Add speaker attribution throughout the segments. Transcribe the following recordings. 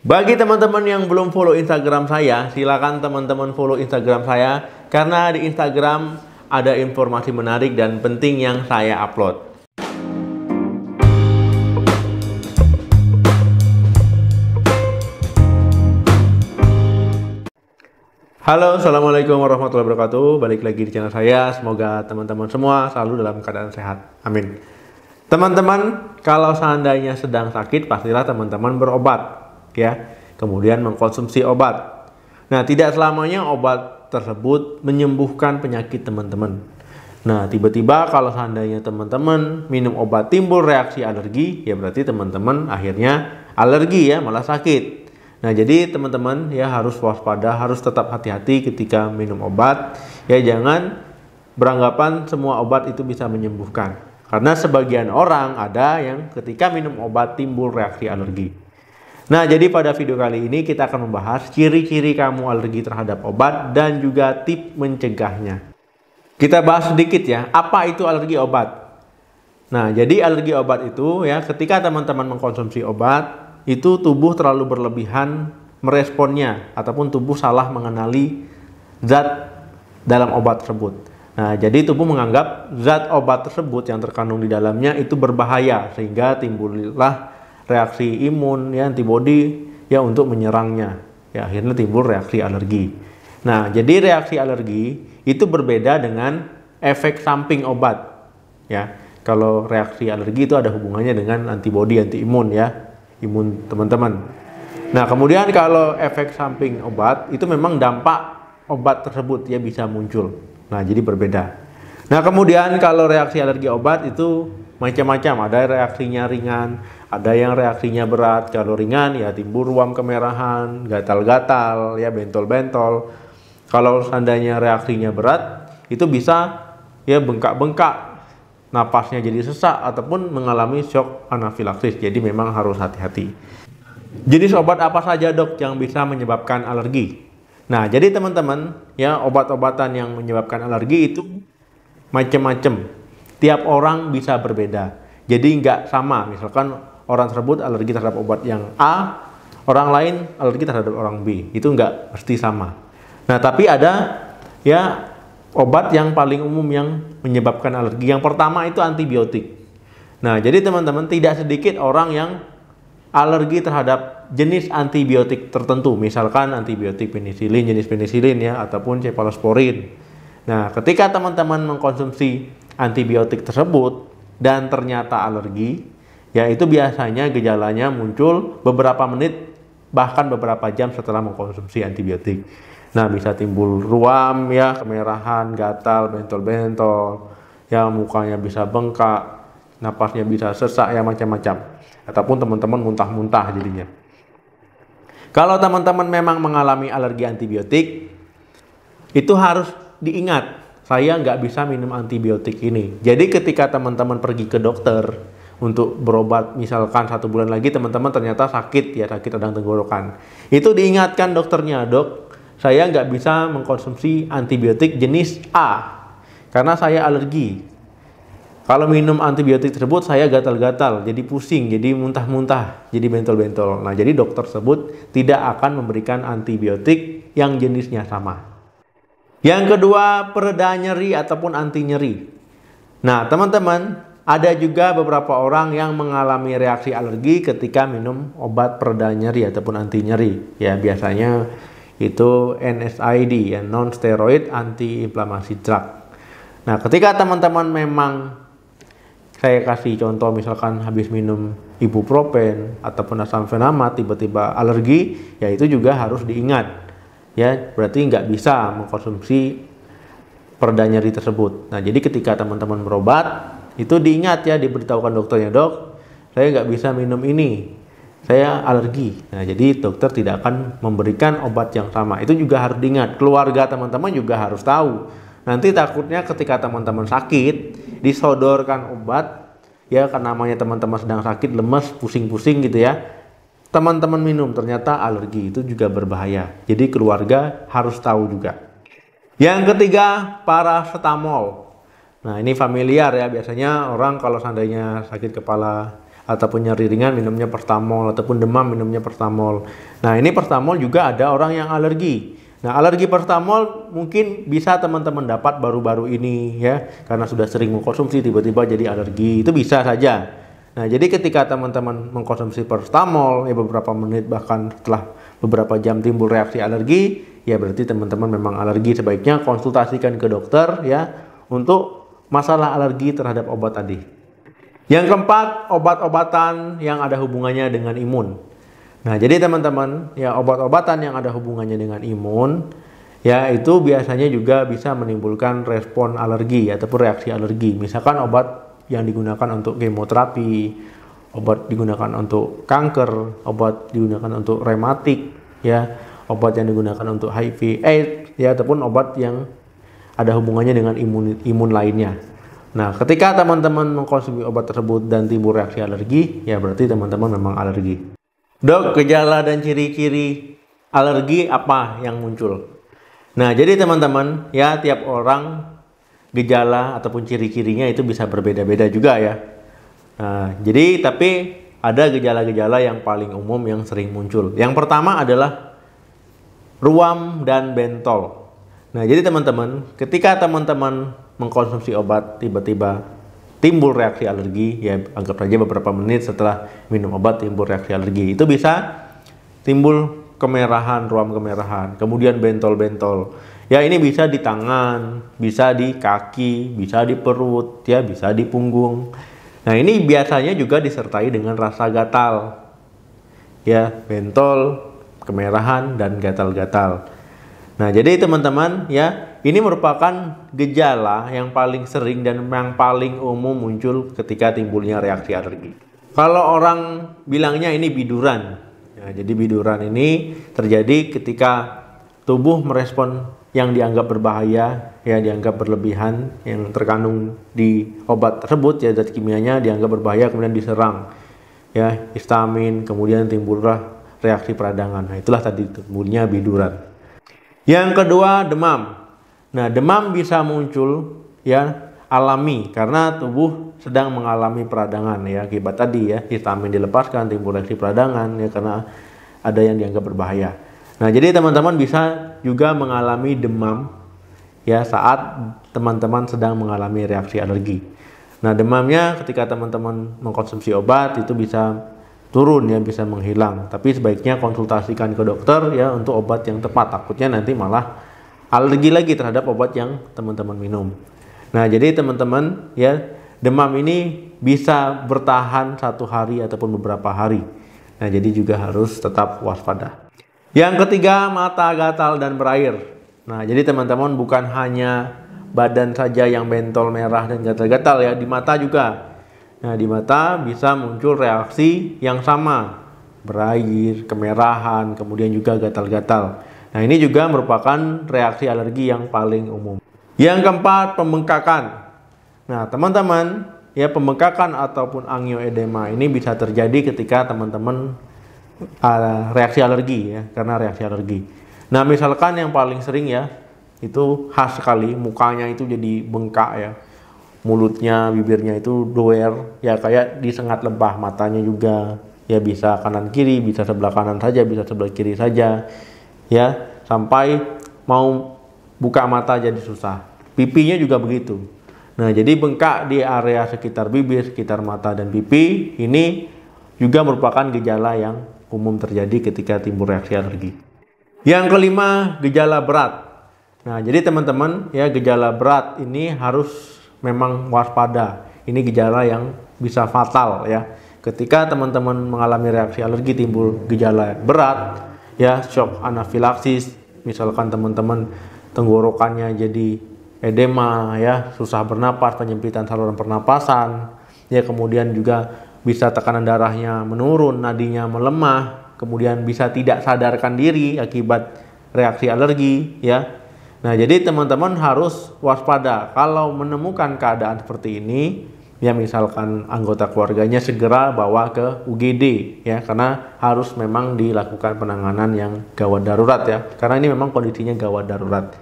Speaker 1: Bagi teman-teman yang belum follow Instagram saya, silakan teman-teman follow Instagram saya karena di Instagram ada informasi menarik dan penting yang saya upload. Halo, assalamualaikum warahmatullahi wabarakatuh. Balik lagi di channel saya. Semoga teman-teman semua selalu dalam keadaan sehat. Amin. Teman-teman, kalau seandainya sedang sakit, pastilah teman-teman berobat, ya. Kemudian mengkonsumsi obat. Nah, tidak selamanya obat tersebut menyembuhkan penyakit teman-teman. Nah, tiba-tiba kalau seandainya teman-teman minum obat timbul reaksi alergi, ya berarti teman-teman akhirnya alergi, ya, malah sakit. Nah, jadi teman-teman ya harus waspada, harus tetap hati-hati ketika minum obat. Ya, jangan beranggapan semua obat itu bisa menyembuhkan. Karena sebagian orang ada yang ketika minum obat timbul reaksi alergi. Nah, jadi pada video kali ini kita akan membahas ciri-ciri kamu alergi terhadap obat dan juga tips mencegahnya. Kita bahas sedikit ya, apa itu alergi obat? Nah, jadi alergi obat itu ya ketika teman-teman mengkonsumsi obat, itu tubuh terlalu berlebihan meresponnya ataupun tubuh salah mengenali zat dalam obat tersebut. Nah, jadi tubuh menganggap zat obat tersebut yang terkandung di dalamnya itu berbahaya sehingga timbullah reaksi imun ya, antibodi ya untuk menyerangnya. Ya, akhirnya timbul reaksi alergi. Nah, jadi reaksi alergi itu berbeda dengan efek samping obat. Ya, kalau reaksi alergi itu ada hubungannya dengan antibodi, anti-imun ya. Imun teman-teman. Nah, kemudian kalau efek samping obat itu memang dampak obat tersebut ya bisa muncul. Nah, jadi berbeda. Nah, kemudian kalau reaksi alergi obat itu macam-macam. Ada reaksinya ringan, ada yang reaksinya berat. Kalau ringan ya timbul ruam kemerahan, gatal-gatal, ya bentol-bentol. Kalau seandainya reaksinya berat itu bisa ya bengkak-bengkak, napasnya jadi sesak ataupun mengalami shock anafilaksis. Jadi memang harus hati-hati. Jenis obat apa saja dok yang bisa menyebabkan alergi? Nah, jadi teman-teman ya obat-obatan yang menyebabkan alergi itu macam-macam. Tiap orang bisa berbeda. Jadi nggak sama. Misalkan orang tersebut alergi terhadap obat yang A, orang lain alergi terhadap orang B. Itu nggak mesti sama. Nah, tapi ada ya obat yang paling umum yang menyebabkan alergi. Yang pertama itu antibiotik. Nah, jadi teman-teman tidak sedikit orang yang alergi terhadap jenis antibiotik tertentu. Misalkan antibiotik penisilin, jenis penisilin ya, ataupun cephalosporin. Nah, ketika teman-teman mengkonsumsi antibiotik tersebut dan ternyata alergi, ya itu biasanya gejalanya muncul beberapa menit bahkan beberapa jam setelah mengkonsumsi antibiotik. Nah, bisa timbul ruam ya, kemerahan, gatal, bentol-bentol, ya mukanya bisa bengkak, napasnya bisa sesak ya macam-macam. Ataupun teman-teman muntah-muntah jadinya. Kalau teman-teman memang mengalami alergi antibiotik, itu harus diingat, saya nggak bisa minum antibiotik ini. Jadi ketika teman-teman pergi ke dokter untuk berobat, misalkan 1 bulan lagi teman-teman ternyata sakit ya, sakit radang tenggorokan. Itu diingatkan dokternya, dok, saya nggak bisa mengkonsumsi antibiotik jenis A karena saya alergi. Kalau minum antibiotik tersebut saya gatal-gatal, jadi pusing, jadi muntah-muntah, jadi bentol-bentol. Nah, jadi dokter tersebut tidak akan memberikan antibiotik yang jenisnya sama. Yang kedua, pereda nyeri ataupun anti nyeri. Nah, teman-teman, ada juga beberapa orang yang mengalami reaksi alergi ketika minum obat pereda nyeri ataupun anti nyeri. Ya, biasanya itu NSAID ya, non steroid anti inflamasi drug. Nah, ketika teman-teman memang, saya kasih contoh misalkan habis minum ibuprofen ataupun asam fenamat tiba-tiba alergi, ya itu juga harus diingat ya, berarti nggak bisa mengkonsumsi pereda nyeri tersebut. Nah, jadi ketika teman-teman berobat itu diingat ya, diberitahukan dokternya, dok, saya nggak bisa minum ini, saya alergi. Nah, jadi dokter tidak akan memberikan obat yang sama. Itu juga harus diingat. Keluarga teman-teman juga harus tahu. Nanti takutnya ketika teman-teman sakit, disodorkan obat, ya karena namanya teman-teman sedang sakit, lemes, pusing-pusing gitu ya. Teman-teman minum, ternyata alergi, itu juga berbahaya. Jadi keluarga harus tahu juga. Yang ketiga, paracetamol. Nah, ini familiar ya, biasanya orang kalau seandainya sakit kepala ataupun nyeri ringan minumnya Perstamol, ataupun demam minumnya Perstamol. Nah, ini Perstamol juga ada orang yang alergi. Nah, alergi Perstamol mungkin bisa teman-teman dapat baru-baru ini ya, karena sudah sering mengkonsumsi tiba-tiba jadi alergi, itu bisa saja. Nah, jadi ketika teman-teman mengkonsumsi Perstamol ya beberapa menit bahkan setelah beberapa jam timbul reaksi alergi, ya berarti teman-teman memang alergi. Sebaiknya konsultasikan ke dokter ya untuk masalah alergi terhadap obat tadi. Yang keempat, obat-obatan yang ada hubungannya dengan imun. Nah, jadi teman-teman, ya obat-obatan yang ada hubungannya dengan imun, ya itu biasanya juga bisa menimbulkan respon alergi ataupun reaksi alergi. Misalkan obat yang digunakan untuk kemoterapi, obat digunakan untuk kanker, obat digunakan untuk rematik, ya, obat yang digunakan untuk HIV/AIDS, ya, ataupun obat yang ada hubungannya dengan imun lainnya. Nah, ketika teman-teman mengkonsumsi obat tersebut dan timbul reaksi alergi, ya berarti teman-teman memang alergi. Dok, gejala dan ciri-ciri alergi apa yang muncul? Nah, jadi teman-teman, ya tiap orang gejala ataupun ciri-cirinya itu bisa berbeda-beda juga ya. Nah, jadi tapi ada gejala-gejala yang paling umum yang sering muncul. Yang pertama adalah ruam dan bentol. Nah, jadi teman-teman, ketika teman-teman mengkonsumsi obat tiba-tiba timbul reaksi alergi, ya anggap saja beberapa menit setelah minum obat timbul reaksi alergi, itu bisa timbul kemerahan, ruam kemerahan, kemudian bentol-bentol. Ya, ini bisa di tangan, bisa di kaki, bisa di perut, ya bisa di punggung. Nah, ini biasanya juga disertai dengan rasa gatal. Ya, bentol, kemerahan dan gatal-gatal. Nah, jadi teman-teman, ya ini merupakan gejala yang paling sering dan yang paling umum muncul ketika timbulnya reaksi alergi. Kalau orang bilangnya ini biduran, ya, jadi biduran ini terjadi ketika tubuh merespon yang dianggap berbahaya, ya dianggap berlebihan, yang terkandung di obat tersebut, ya zat kimianya dianggap berbahaya, kemudian diserang, ya histamin, kemudian timbullah reaksi peradangan. Nah, itulah tadi timbulnya biduran. Yang kedua, demam. Nah, demam bisa muncul ya alami karena tubuh sedang mengalami peradangan ya, akibat tadi ya histamin dilepaskan, timbul reaksi peradangan ya karena ada yang dianggap berbahaya. Nah, jadi teman-teman bisa juga mengalami demam ya saat teman-teman sedang mengalami reaksi alergi. Nah, demamnya ketika teman-teman mengkonsumsi obat itu bisa turun ya, bisa menghilang, tapi sebaiknya konsultasikan ke dokter ya untuk obat yang tepat, takutnya nanti malah alergi lagi terhadap obat yang teman-teman minum. Nah, jadi teman-teman ya demam ini bisa bertahan 1 hari ataupun beberapa hari. Nah, jadi juga harus tetap waspada. Yang ketiga, mata gatal dan berair. Nah, jadi teman-teman bukan hanya badan saja yang bentol merah dan gatal-gatal ya, di mata juga. Nah, di mata bisa muncul reaksi yang sama, berair, kemerahan, kemudian juga gatal-gatal. Nah, ini juga merupakan reaksi alergi yang paling umum. Yang keempat, pembengkakan. Nah, teman-teman, ya pembengkakan ataupun angioedema ini bisa terjadi ketika teman-teman reaksi alergi ya, karena reaksi alergi. Nah, misalkan yang paling sering ya, itu khas sekali, mukanya itu jadi bengkak ya. Mulutnya, bibirnya itu doer, ya kayak disengat lebah, matanya juga, ya bisa kanan kiri, bisa sebelah kanan saja, bisa sebelah kiri saja, ya sampai mau buka mata jadi susah. Pipinya juga begitu. Nah, jadi bengkak di area sekitar bibir, sekitar mata dan pipi, ini juga merupakan gejala yang umum terjadi ketika timbul reaksi alergi. Yang kelima, gejala berat. Nah, jadi teman-teman, ya gejala berat ini harus memang waspada. Ini gejala yang bisa fatal ya. Ketika teman-teman mengalami reaksi alergi timbul gejala berat ya, shock anafilaksis, misalkan teman-teman tenggorokannya jadi edema ya, susah bernapas, penyempitan saluran pernapasan ya, kemudian juga bisa tekanan darahnya menurun, nadinya melemah, kemudian bisa tidak sadarkan diri akibat reaksi alergi ya. Nah, jadi teman-teman harus waspada kalau menemukan keadaan seperti ini, ya misalkan anggota keluarganya segera bawa ke UGD ya, karena harus memang dilakukan penanganan yang gawat darurat ya, karena ini memang kondisinya gawat darurat.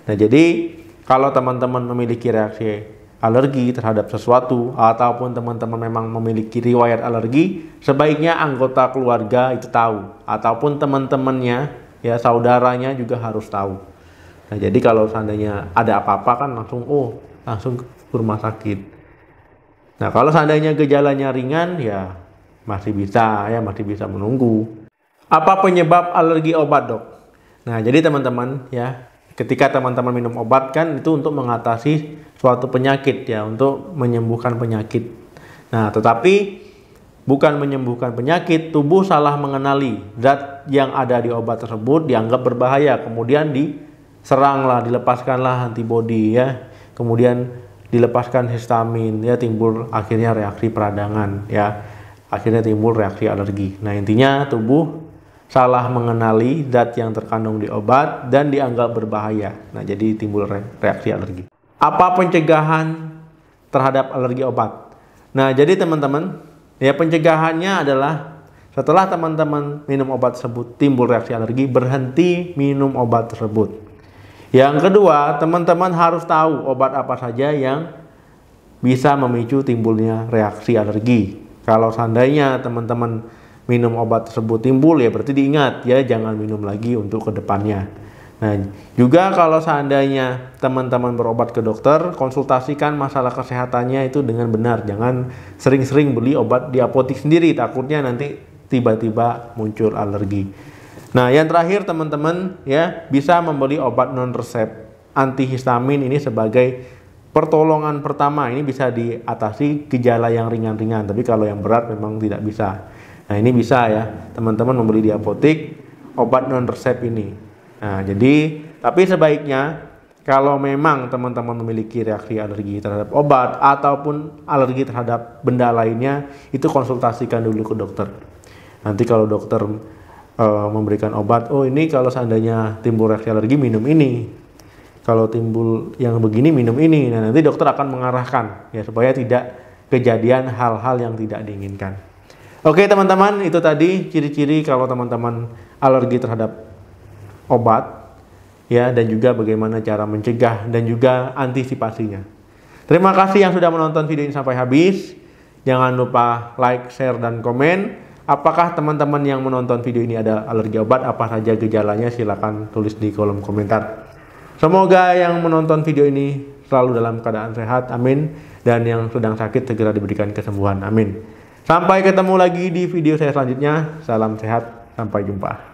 Speaker 1: Nah, jadi kalau teman-teman memiliki reaksi alergi terhadap sesuatu, ataupun teman-teman memang memiliki riwayat alergi, sebaiknya anggota keluarga itu tahu, ataupun teman-temannya, ya saudaranya juga harus tahu. Nah, jadi kalau seandainya ada apa-apa kan langsung ke rumah sakit. Nah, kalau seandainya gejalanya ringan, ya masih bisa menunggu. Apa penyebab alergi obat, dok? Nah, jadi teman-teman ya, ketika teman-teman minum obat kan itu untuk mengatasi suatu penyakit ya, untuk menyembuhkan penyakit. Nah, tetapi bukan menyembuhkan penyakit, tubuh salah mengenali zat yang ada di obat tersebut dianggap berbahaya, kemudian dilepaskanlah antibodi ya, kemudian dilepaskan histamin ya, timbul akhirnya reaksi peradangan ya, akhirnya timbul reaksi alergi. Nah, intinya tubuh salah mengenali zat yang terkandung di obat dan dianggap berbahaya. Nah, jadi timbul reaksi alergi. Apa pencegahan terhadap alergi obat? Nah, jadi teman-teman, ya pencegahannya adalah setelah teman-teman minum obat tersebut timbul reaksi alergi, berhenti minum obat tersebut. Yang kedua, teman-teman harus tahu obat apa saja yang bisa memicu timbulnya reaksi alergi. Kalau seandainya teman-teman minum obat tersebut timbul, ya berarti diingat ya, jangan minum lagi untuk kedepannya. Nah, juga kalau seandainya teman-teman berobat ke dokter, konsultasikan masalah kesehatannya itu dengan benar. Jangan sering-sering beli obat di apotek sendiri, takutnya nanti tiba-tiba muncul alergi. Nah, yang terakhir teman-teman ya, bisa membeli obat non resep antihistamin ini sebagai pertolongan pertama. Ini bisa diatasi gejala yang ringan-ringan, tapi kalau yang berat memang tidak bisa. Nah, ini bisa ya, teman-teman membeli di apotek obat non resep ini. Nah, jadi tapi sebaiknya kalau memang teman-teman memiliki reaksi alergi terhadap obat ataupun alergi terhadap benda lainnya, itu konsultasikan dulu ke dokter. Nanti kalau dokter memberikan obat, ini kalau seandainya timbul reaksi alergi minum ini, kalau timbul yang begini minum ini. Nah, nanti dokter akan mengarahkan ya, supaya tidak kejadian hal-hal yang tidak diinginkan. Oke teman-teman, itu tadi ciri-ciri kalau teman-teman alergi terhadap obat ya, dan juga bagaimana cara mencegah dan juga antisipasinya. Terima kasih yang sudah menonton video ini sampai habis. Jangan lupa like, share, dan komen. Apakah teman-teman yang menonton video ini ada alergi obat? Apa saja gejalanya? Silahkan tulis di kolom komentar. Semoga yang menonton video ini selalu dalam keadaan sehat, amin. Dan yang sedang sakit segera diberikan kesembuhan, amin. Sampai ketemu lagi di video saya selanjutnya. Salam sehat, sampai jumpa.